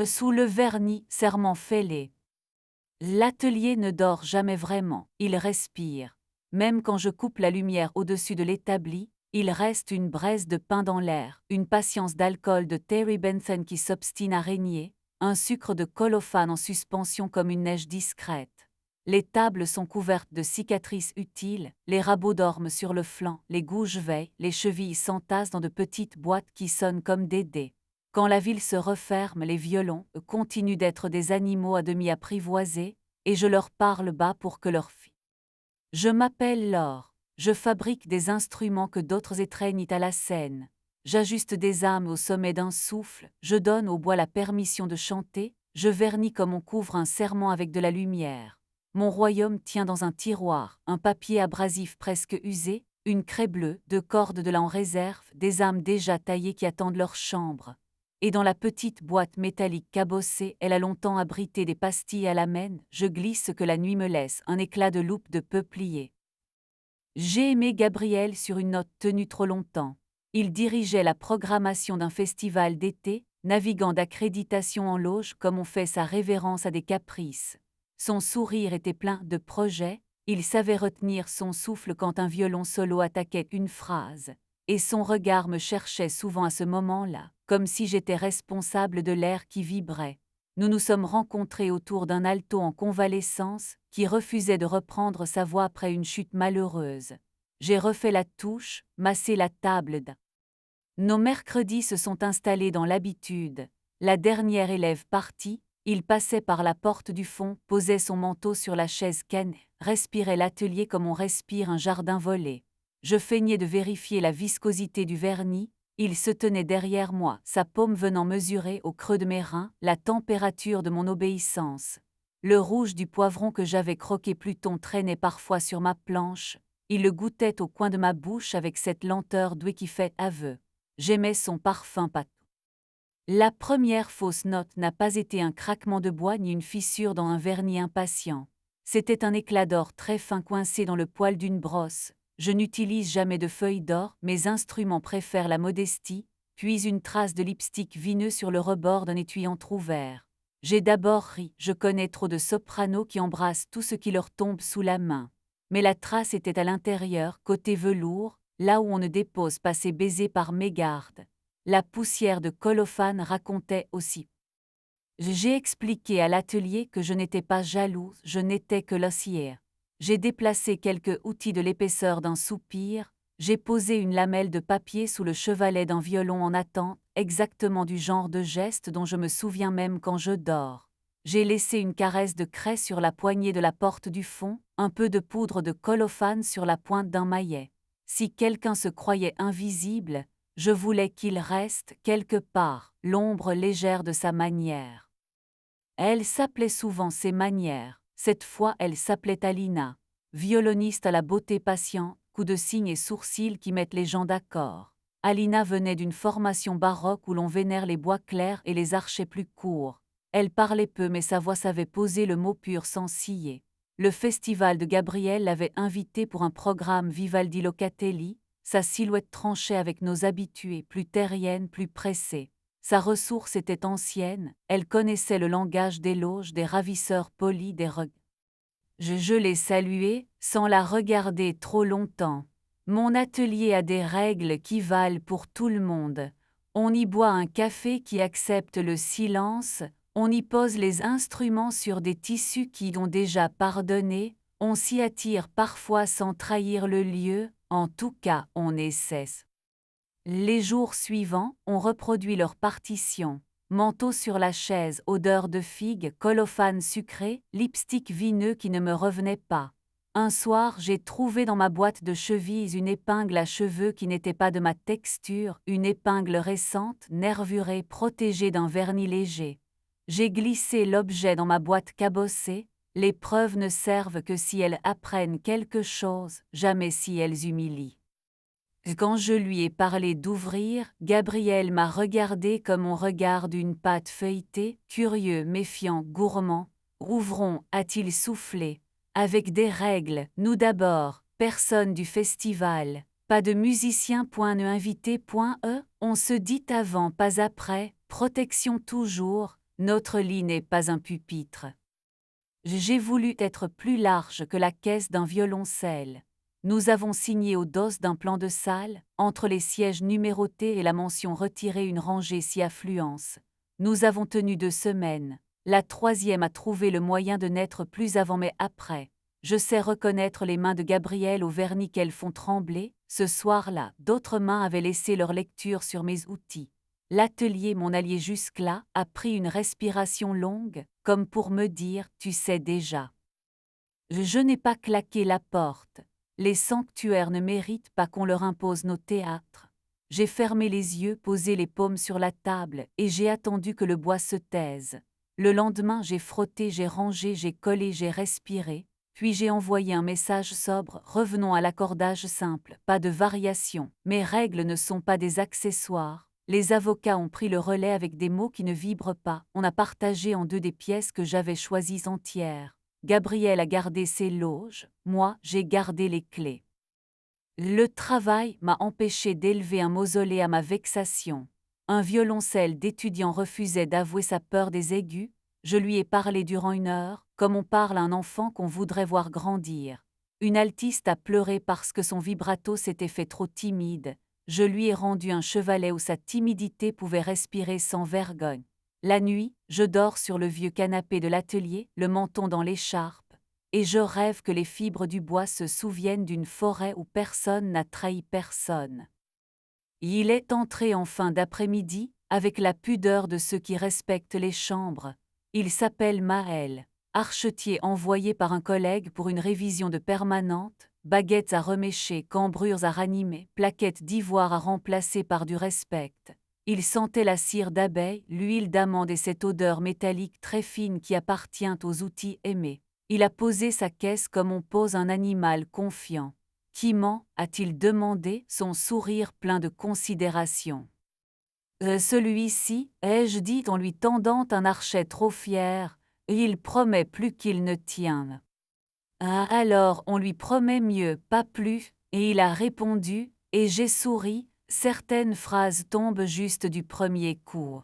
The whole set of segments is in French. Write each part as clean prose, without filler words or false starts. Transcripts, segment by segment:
Sous le vernis, serment fêlé. L'atelier ne dort jamais vraiment, il respire. Même quand je coupe la lumière au-dessus de l'établi, il reste une braise de pain dans l'air, une patience d'alcool de Terry Bentham qui s'obstine à régner, un sucre de colophane en suspension comme une neige discrète. Les tables sont couvertes de cicatrices utiles, les rabots dorment sur le flanc, les gouges veillent, les chevilles s'entassent dans de petites boîtes qui sonnent comme des dés. Quand la ville se referme, les violons continuent d'être des animaux à demi apprivoisés, et je leur parle bas pour que leur fille. Je m'appelle Laure, je fabrique des instruments que d'autres étreignent à la scène. J'ajuste des âmes au sommet d'un souffle, je donne au bois la permission de chanter, je vernis comme on couvre un serment avec de la lumière. Mon royaume tient dans un tiroir, un papier abrasif presque usé, une craie bleue, deux cordes de lin en réserve, des âmes déjà taillées qui attendent leur chambre. Et dans la petite boîte métallique cabossée, elle a longtemps abrité des pastilles à l'amène, je glisse ce que la nuit me laisse, un éclat de loupe de peuplier. J'ai aimé Gabriel sur une note tenue trop longtemps. Il dirigeait la programmation d'un festival d'été, naviguant d'accréditation en loge comme on fait sa révérence à des caprices. Son sourire était plein de projets, il savait retenir son souffle quand un violon solo attaquait une phrase. Et son regard me cherchait souvent à ce moment-là, comme si j'étais responsable de l'air qui vibrait. Nous nous sommes rencontrés autour d'un alto en convalescence, qui refusait de reprendre sa voix après une chute malheureuse. J'ai refait la touche, massé la table. Nos mercredis se sont installés dans l'habitude. La dernière élève partie, il passait par la porte du fond, posait son manteau sur la chaise canne, respirait l'atelier comme on respire un jardin volé. Je feignais de vérifier la viscosité du vernis, il se tenait derrière moi, sa paume venant mesurer au creux de mes reins la température de mon obéissance. Le rouge du poivron que j'avais croqué Pluton traînait parfois sur ma planche, il le goûtait au coin de ma bouche avec cette lenteur douée qui fait aveu. J'aimais son parfum pâteux. La première fausse note n'a pas été un craquement de bois ni une fissure dans un vernis impatient. C'était un éclat d'or très fin coincé dans le poil d'une brosse. Je n'utilise jamais de feuilles d'or, mes instruments préfèrent la modestie, puis une trace de lipstick vineux sur le rebord d'un étui entrouvert. J'ai d'abord ri, je connais trop de sopranos qui embrassent tout ce qui leur tombe sous la main. Mais la trace était à l'intérieur, côté velours, là où on ne dépose pas ses baisers par mégarde. La poussière de colophane racontait aussi. J'ai expliqué à l'atelier que je n'étais pas jalouse, je n'étais que l'ossière. J'ai déplacé quelques outils de l'épaisseur d'un soupir, j'ai posé une lamelle de papier sous le chevalet d'un violon en attente, exactement du genre de geste dont je me souviens même quand je dors. J'ai laissé une caresse de craie sur la poignée de la porte du fond, un peu de poudre de colophane sur la pointe d'un maillet. Si quelqu'un se croyait invisible, je voulais qu'il reste quelque part, l'ombre légère de sa manière. Elle s'appelait souvent ses manières, cette fois elle s'appelait Alina, violoniste à la beauté patiente, coups de cygne et sourcils qui mettent les gens d'accord. Alina venait d'une formation baroque où l'on vénère les bois clairs et les archets plus courts. Elle parlait peu mais sa voix savait poser le mot pur sans scier. Le festival de Gabriel l'avait invitée pour un programme Vivaldi Locatelli, sa silhouette tranchait avec nos habitués, plus terrienne, plus pressée. Sa ressource était ancienne, elle connaissait le langage des loges, des ravisseurs polis, des regards. Je l'ai saluée, sans la regarder trop longtemps. Mon atelier a des règles qui valent pour tout le monde. On y boit un café qui accepte le silence, on y pose les instruments sur des tissus qui ont déjà pardonné, on s'y attire parfois sans trahir le lieu, en tout cas on essaie. Les jours suivants, on reproduit leur partition. Manteau sur la chaise, odeur de figue, colophane sucré, lipstick vineux qui ne me revenait pas. Un soir, j'ai trouvé dans ma boîte de chevilles une épingle à cheveux qui n'était pas de ma texture, une épingle récente, nervurée, protégée d'un vernis léger. J'ai glissé l'objet dans ma boîte cabossée. Les preuves ne servent que si elles apprennent quelque chose, jamais si elles humilient. Quand je lui ai parlé d'ouvrir, Gabriel m'a regardé comme on regarde une pâte feuilletée, curieux, méfiant, gourmand. Ouvrons, a-t-il soufflé. Avec des règles, nous d'abord, personne du festival, pas de musicien .ne invité .e, on se dit avant, pas après, protection toujours, Notre lit n'est pas un pupitre. J'ai voulu être plus large que la caisse d'un violoncelle. Nous avons signé au dos d'un plan de salle, entre les sièges numérotés et la mention retirée une rangée si affluence. Nous avons tenu 2 semaines. La 3e a trouvé le moyen de n'être plus avant mais après. Je sais reconnaître les mains de Gabrielle au vernis qu'elles font trembler. Ce soir-là, d'autres mains avaient laissé leur lecture sur mes outils. L'atelier, mon allié jusque-là, a pris une respiration longue, comme pour me dire « tu sais déjà ». Je n'ai pas claqué la porte. Les sanctuaires ne méritent pas qu'on leur impose nos théâtres. J'ai fermé les yeux, posé les paumes sur la table, et j'ai attendu que le bois se taise. Le lendemain, j'ai frotté, j'ai rangé, j'ai collé, j'ai respiré, puis j'ai envoyé un message sobre « Revenons à l'accordage simple, pas de variation. Mes règles ne sont pas des accessoires. » Les avocats ont pris le relais avec des mots qui ne vibrent pas. On a partagé en 2 des pièces que j'avais choisies entières. Gabrielle a gardé ses loges, moi, j'ai gardé les clés. Le travail m'a empêché d'élever un mausolée à ma vexation. Un violoncelle d'étudiant refusait d'avouer sa peur des aigus. Je lui ai parlé durant 1 heure, comme on parle à un enfant qu'on voudrait voir grandir. Une altiste a pleuré parce que son vibrato s'était fait trop timide. Je lui ai rendu un chevalet où sa timidité pouvait respirer sans vergogne. La nuit, je dors sur le vieux canapé de l'atelier, le menton dans l'écharpe, et je rêve que les fibres du bois se souviennent d'une forêt où personne n'a trahi personne. Il est entré en fin d'après-midi, avec la pudeur de ceux qui respectent les chambres. Il s'appelle Maël, archetier envoyé par un collègue pour une révision de permanente, baguettes à remêcher, cambrures à ranimer, plaquettes d'ivoire à remplacer par du respect. Il sentait la cire d'abeille, l'huile d'amande et cette odeur métallique très fine qui appartient aux outils aimés. Il a posé sa caisse comme on pose un animal confiant. Qui ment, a-t-il demandé, son sourire plein de considération. Celui-ci, ai-je dit en lui tendant un archet trop fier, il promet plus qu'il ne tient. Ah, alors on lui promet mieux, pas plus, et il a répondu, et j'ai souri, certaines phrases tombent juste du premier coup.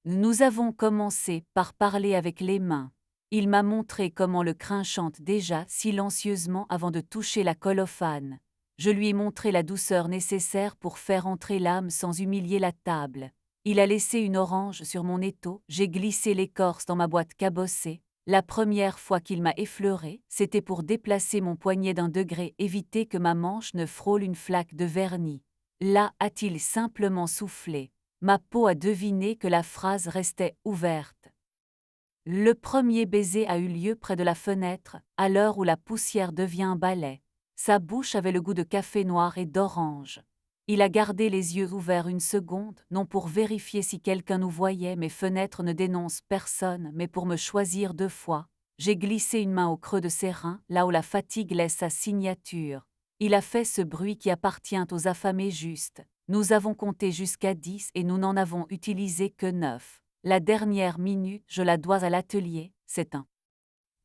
Nous avons commencé par parler avec les mains. Il m'a montré comment le crin chante déjà silencieusement avant de toucher la colophane. Je lui ai montré la douceur nécessaire pour faire entrer l'âme sans humilier la table. Il a laissé une orange sur mon étau, j'ai glissé l'écorce dans ma boîte cabossée. La première fois qu'il m'a effleuré, c'était pour déplacer mon poignet d'1 degré, éviter que ma manche ne frôle une flaque de vernis. Là a-t-il simplement soufflé. Ma peau a deviné que la phrase restait ouverte. Le premier baiser a eu lieu près de la fenêtre, à l'heure où la poussière devient un balai. Sa bouche avait le goût de café noir et d'orange. Il a gardé les yeux ouverts 1 seconde, non pour vérifier si quelqu'un nous voyait, mes fenêtres ne dénoncent personne, mais pour me choisir 2 fois. J'ai glissé une main au creux de ses reins, là où la fatigue laisse sa signature. Il a fait ce bruit qui appartient aux affamés justes. Nous avons compté jusqu'à 10 et nous n'en avons utilisé que 9. La dernière minute, je la dois à l'atelier, c'est un.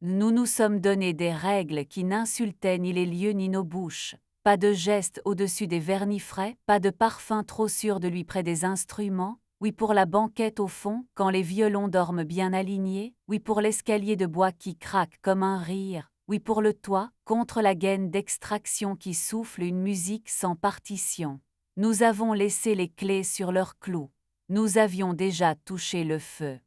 Nous nous sommes donné des règles qui n'insultaient ni les lieux ni nos bouches. Pas de geste au-dessus des vernis frais, pas de parfum trop sûr de lui près des instruments, oui pour la banquette au fond, quand les violons dorment bien alignés, oui pour l'escalier de bois qui craque comme un rire, oui pour le toit, contre la gaine d'extraction qui souffle une musique sans partition. Nous avons laissé les clés sur leur clou. Nous avions déjà touché le feu.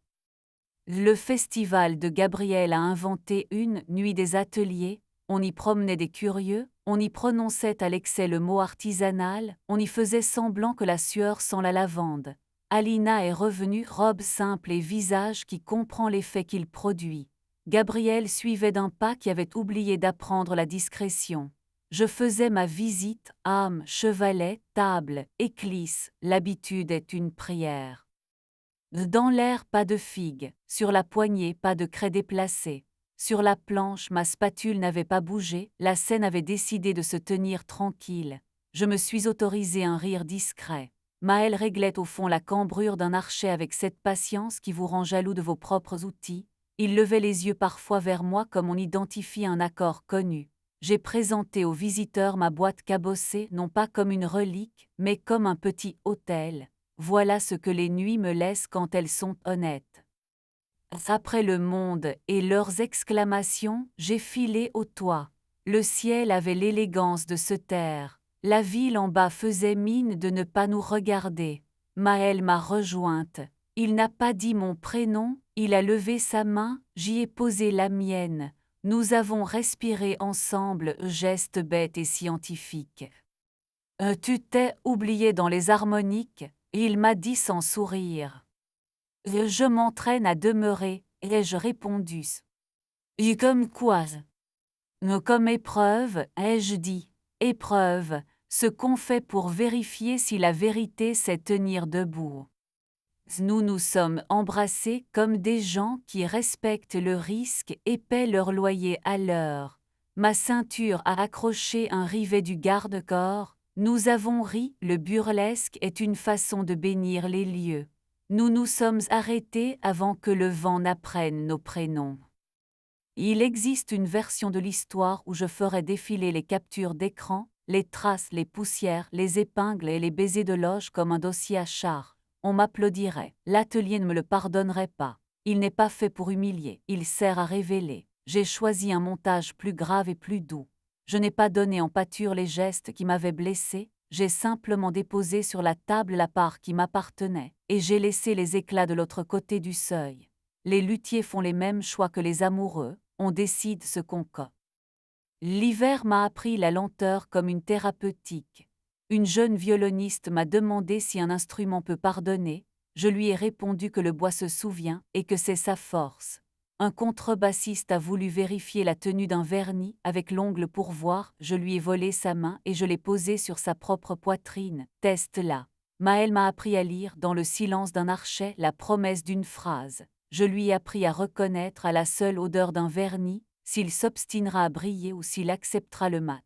Le festival de Gabrielle a inventé une nuit des ateliers, on y promenait des curieux, on y prononçait à l'excès le mot artisanal, on y faisait semblant que la sueur sent la lavande. Alina est revenue, robe simple et visage qui comprend l'effet qu'il produit. Gabrielle suivait d'un pas qui avait oublié d'apprendre la discrétion. Je faisais ma visite, âme, chevalet, table, éclisse, l'habitude est une prière. Dans l'air, pas de figue, sur la poignée, pas de craie déplacée. Sur la planche, ma spatule n'avait pas bougé, la scène avait décidé de se tenir tranquille. Je me suis autorisé un rire discret. Maël réglait au fond la cambrure d'un archet avec cette patience qui vous rend jaloux de vos propres outils. Il levait les yeux parfois vers moi comme on identifie un accord connu. J'ai présenté aux visiteurs ma boîte cabossée non pas comme une relique, mais comme un petit autel. Voilà ce que les nuits me laissent quand elles sont honnêtes. Après le monde et leurs exclamations, j'ai filé au toit. Le ciel avait l'élégance de se taire. La ville en bas faisait mine de ne pas nous regarder. Maël m'a rejointe. Il n'a pas dit mon prénom, il a levé sa main, j'y ai posé la mienne. Nous avons respiré ensemble, geste bête et scientifique. Tu t'es oublié dans les harmoniques, il m'a dit sans sourire. Je m'entraîne à demeurer, ai-je répondu. Et comme quoi? Comme épreuve, ai-je dit. Épreuve, ce qu'on fait pour vérifier si la vérité sait tenir debout. Nous nous sommes embrassés comme des gens qui respectent le risque et paient leur loyer à l'heure. Ma ceinture a accroché un rivet du garde-corps. Nous avons ri, le burlesque est une façon de bénir les lieux. Nous nous sommes arrêtés avant que le vent n'apprenne nos prénoms. Il existe une version de l'histoire où je ferai défiler les captures d'écran, les traces, les poussières, les épingles et les baisers de loge comme un dossier à char. On m'applaudirait. L'atelier ne me le pardonnerait pas. Il n'est pas fait pour humilier, il sert à révéler. J'ai choisi un montage plus grave et plus doux. Je n'ai pas donné en pâture les gestes qui m'avaient blessé, j'ai simplement déposé sur la table la part qui m'appartenait, et j'ai laissé les éclats de l'autre côté du seuil. Les luthiers font les mêmes choix que les amoureux, on décide ce qu'on colle. L'hiver m'a appris la lenteur comme une thérapeutique. Une jeune violoniste m'a demandé si un instrument peut pardonner, je lui ai répondu que le bois se souvient et que c'est sa force. Un contrebassiste a voulu vérifier la tenue d'un vernis avec l'ongle pour voir, je lui ai volé sa main et je l'ai posée sur sa propre poitrine, teste-la. Maël m'a appris à lire dans le silence d'un archet la promesse d'une phrase. Je lui ai appris à reconnaître à la seule odeur d'un vernis, s'il s'obstinera à briller ou s'il acceptera le mat.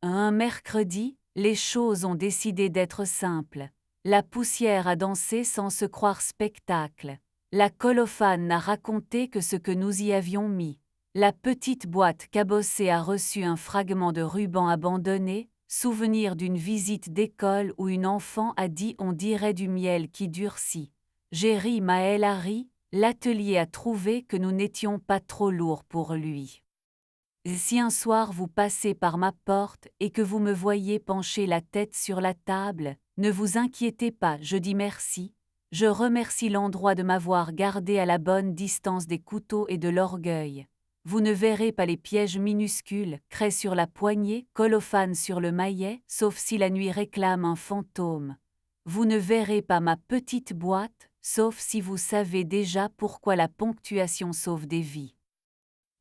Un mercredi, les choses ont décidé d'être simples. La poussière a dansé sans se croire spectacle. La colophane n'a raconté que ce que nous y avions mis. La petite boîte cabossée a reçu un fragment de ruban abandonné, souvenir d'une visite d'école où une enfant a dit on dirait du miel qui durcit. J'ai ri, Maël a ri, l'atelier a trouvé que nous n'étions pas trop lourds pour lui. Si un soir vous passez par ma porte et que vous me voyez pencher la tête sur la table, ne vous inquiétez pas, je dis merci. Je remercie l'endroit de m'avoir gardé à la bonne distance des couteaux et de l'orgueil. Vous ne verrez pas les pièges minuscules, craie sur la poignée, colophane sur le maillet, sauf si la nuit réclame un fantôme. Vous ne verrez pas ma petite boîte, sauf si vous savez déjà pourquoi la ponctuation sauve des vies.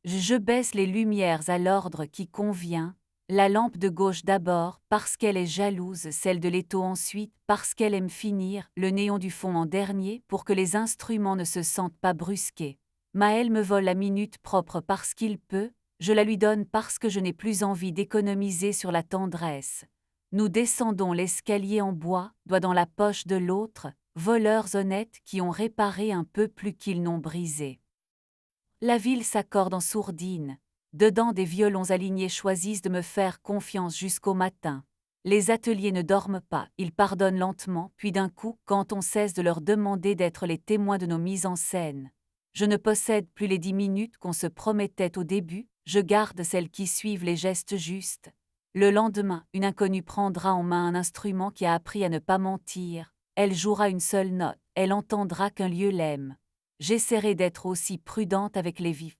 Je baisse les lumières à l'ordre qui convient, la lampe de gauche d'abord, parce qu'elle est jalouse, celle de l'étau ensuite, parce qu'elle aime finir, le néon du fond en dernier, pour que les instruments ne se sentent pas brusqués. Maël me vole la minute propre parce qu'il peut, je la lui donne parce que je n'ai plus envie d'économiser sur la tendresse. Nous descendons l'escalier en bois, doigt dans la poche de l'autre, voleurs honnêtes qui ont réparé un peu plus qu'ils n'ont brisé. La ville s'accorde en sourdine. Dedans, des violons alignés choisissent de me faire confiance jusqu'au matin. Les ateliers ne dorment pas, ils pardonnent lentement, puis d'un coup, quand on cesse de leur demander d'être les témoins de nos mises en scène. Je ne possède plus les 10 minutes qu'on se promettait au début, je garde celles qui suivent les gestes justes. Le lendemain, une inconnue prendra en main un instrument qui a appris à ne pas mentir. Elle jouera une seule note, elle entendra qu'un lieu l'aime. J'essaierai d'être aussi prudente avec les vifs.